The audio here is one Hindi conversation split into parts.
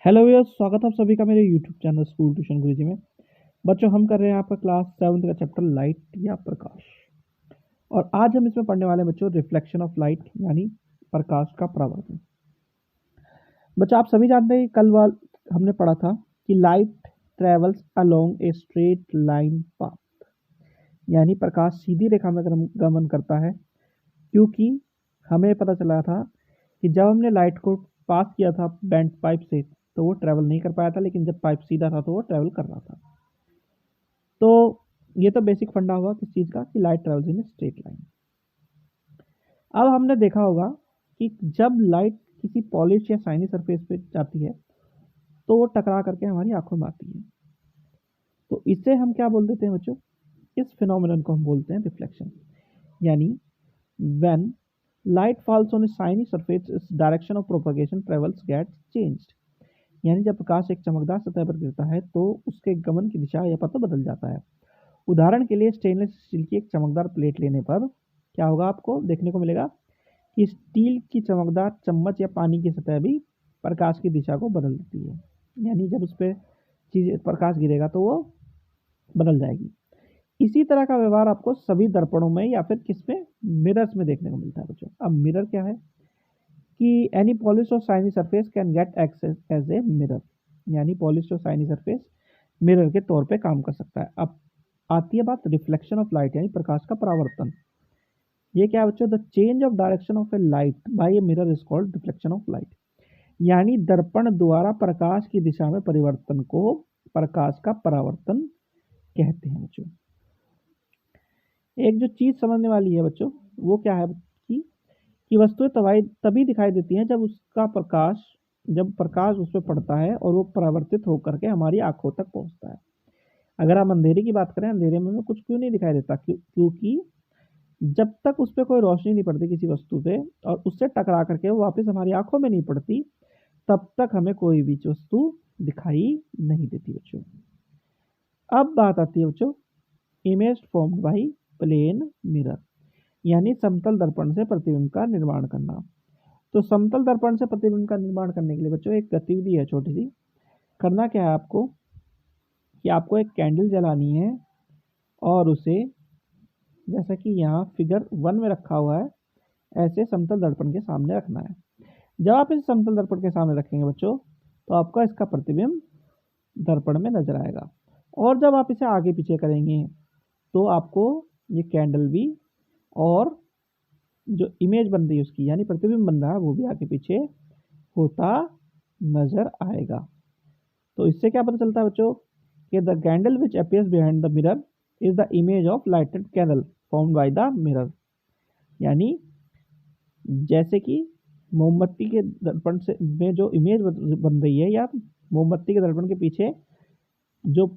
हेलो व्यूअर्स, स्वागत है आप सभी का मेरे यूट्यूब चैनल स्कूल ट्यूशन गुरुजी में। बच्चों, हम कर रहे हैं आपका क्लास 7 का चैप्टर लाइट या प्रकाश। और आज हम इसमें पढ़ने वाले हैं बच्चों रिफ्लेक्शन ऑफ लाइट यानी प्रकाश का परावर्तन। बच्चों, आप सभी जानते हैं कल वाल हमने पढ़ा था कि light travels along a straight line path, यानी प्रकाश सीधी रेखा में गमन करता है। क्योंकि हमें पता चला था कि जब हमने लाइट को पास किया था बेंट पाइप से तो वो ट्रैवल नहीं कर पाया था, लेकिन जब पाइप सीधा था तो वो ट्रैवल कर रहा था। तो ये तो बेसिक फंडा हुआ किस चीज़ का कि light travels in straight line. अब हमने देखा होगा कि जब लाइट किसी पॉलिश या शाइनी सरफेस पे जाती है तो वो टकरा करके हमारी आंखों में आती है। तो इसे हम क्या बोल देते हैं बच्चों? इस फिनोमिनन को हम बोलते हैं रिफ्लेक्शन। यानी when light falls on a shiny surface its direction of propagation travels gets changed. यानी जब प्रकाश एक चमकदार सतह पर गिरता है तो उसके गमन की दिशा या पथ बदल जाता है। उदाहरण के लिए स्टेनलेस स्टील की एक चमकदार प्लेट लेने पर क्या होगा, आपको देखने को मिलेगा कि स्टील की चमकदार चम्मच या पानी की सतह भी प्रकाश की दिशा को बदल देती है। यानी जब उस पर चीज प्रकाश गिरेगा तो वो बदल जाएगी। इसी तरह का व्यवहार आपको सभी दर्पणों में या फिर किसमें, मिरर्स में देखने को मिलता है बच्चों। अब मिरर क्या है कि एनी पॉलिश और shiny surface can get access as a mirror. यानी पॉलिश और शाइनी सरफेस मिरर के तौर पे काम कर सकता है। अब आती है बात रिफ्लेक्शन ऑफ लाइट यानी प्रकाश का परावर्तन। ये क्या है बच्चों? The change of direction of A light by a mirror is called reflection of light. यानी दर्पण द्वारा प्रकाश की दिशा में परिवर्तन को प्रकाश का परावर्तन कहते हैं बच्चों। एक जो चीज समझने वाली है बच्चों वो क्या है कि वस्तुएं तभी दिखाई देती हैं जब प्रकाश उस पर पड़ता है और वो परावर्तित होकर के हमारी आंखों तक पहुंचता है। अगर हम अंधेरे की बात करें, अंधेरे में हमें कुछ क्यों नहीं दिखाई देता? क्योंकि जब तक उस पर कोई रोशनी नहीं पड़ती किसी वस्तु पे और उससे टकरा करके वो वापस हमारी आंखों में नहीं पड़ती, तब तक हमें कोई भी वस्तु दिखाई नहीं देती बच्चों। अब बात आती है बच्चों image formed by plane mirror, यानी समतल दर्पण से प्रतिबिंब का निर्माण करना। तो समतल दर्पण से प्रतिबिंब का निर्माण करने के लिए बच्चों एक गतिविधि है छोटी सी। करना क्या है आपको कि आपको एक कैंडल जलानी है और उसे जैसा कि यहाँ फिगर 1 में रखा हुआ है ऐसे समतल दर्पण के सामने रखना है। जब आप इसे समतल दर्पण के सामने रखेंगे बच्चों तो आपका इसका प्रतिबिंब दर्पण में नजर आएगा। और जब आप इसे आगे पीछे करेंगे तो आपको ये कैंडल भी और जो इमेज बन रही है उसकी यानी प्रतिबिंब बन रहा है वो भी आगे पीछे होता नजर आएगा। तो इससे क्या पता चलता है बच्चों कि the candle which appears behind the mirror is the image of lighted candle formed by the mirror. यानी जैसे कि मोमबत्ती के दर्पण से में जो इमेज बन रही है या मोमबत्ती के दर्पण के पीछे जो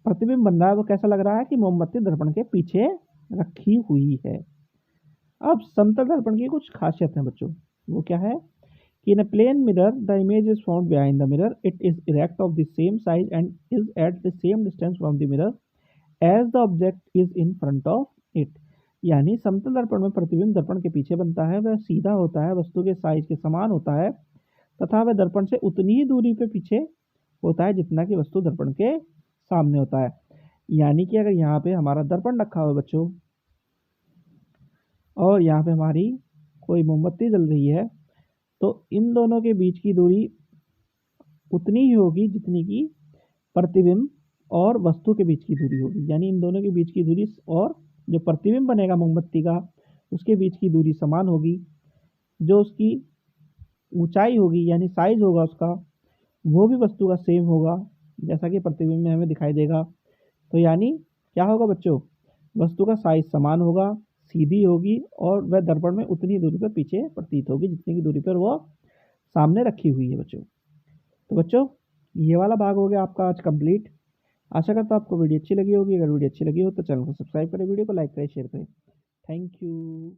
प्रतिबिंब बन रहा है वो कैसा लग रहा है कि मोमबत्ती दर्पण के पीछे रखी हुई है। अब समतल दर्पण की कुछ खासियत है बच्चों, वो क्या है कि in a plane mirror the image is found behind the mirror, it is erect of the same size and is at the same distance from the mirror as the object is in front of it. यानी समतल दर्पण में प्रतिबिंब दर्पण के पीछे बनता है, वह सीधा होता है, वस्तु के साइज के समान होता है तथा वह दर्पण से उतनी ही दूरी पे पीछे होता है जितना कि वस्तु दर्पण के सामने होता है। यानी कि अगर यहाँ पे हमारा दर्पण रखा हुआ है बच्चों और यहाँ पे हमारी कोई मोमबत्ती जल रही है तो इन दोनों के बीच की दूरी उतनी ही होगी जितनी की प्रतिबिंब और वस्तु के बीच की दूरी होगी। यानी इन दोनों के बीच की दूरी और जो प्रतिबिंब बनेगा मोमबत्ती का उसके बीच की दूरी समान होगी। जो उसकी ऊंचाई होगी यानी साइज होगा उसका वो भी वस्तु का सेम होगा जैसा कि प्रतिबिंब में हमें दिखाई देगा। तो यानी क्या होगा बच्चों, वस्तु का साइज समान होगा, सीधी होगी और वह दर्पण में उतनी दूरी पर पीछे प्रतीत होगी जितनी की दूरी पर वो सामने रखी हुई है बच्चों। तो बच्चों ये वाला भाग हो गया आपका आज कंप्लीट। आशा करता हूँ आपको वीडियो अच्छी लगी होगी। अगर वीडियो अच्छी लगी हो तो चैनल को सब्सक्राइब करें, वीडियो को लाइक करें, शेयर करें। Thank you.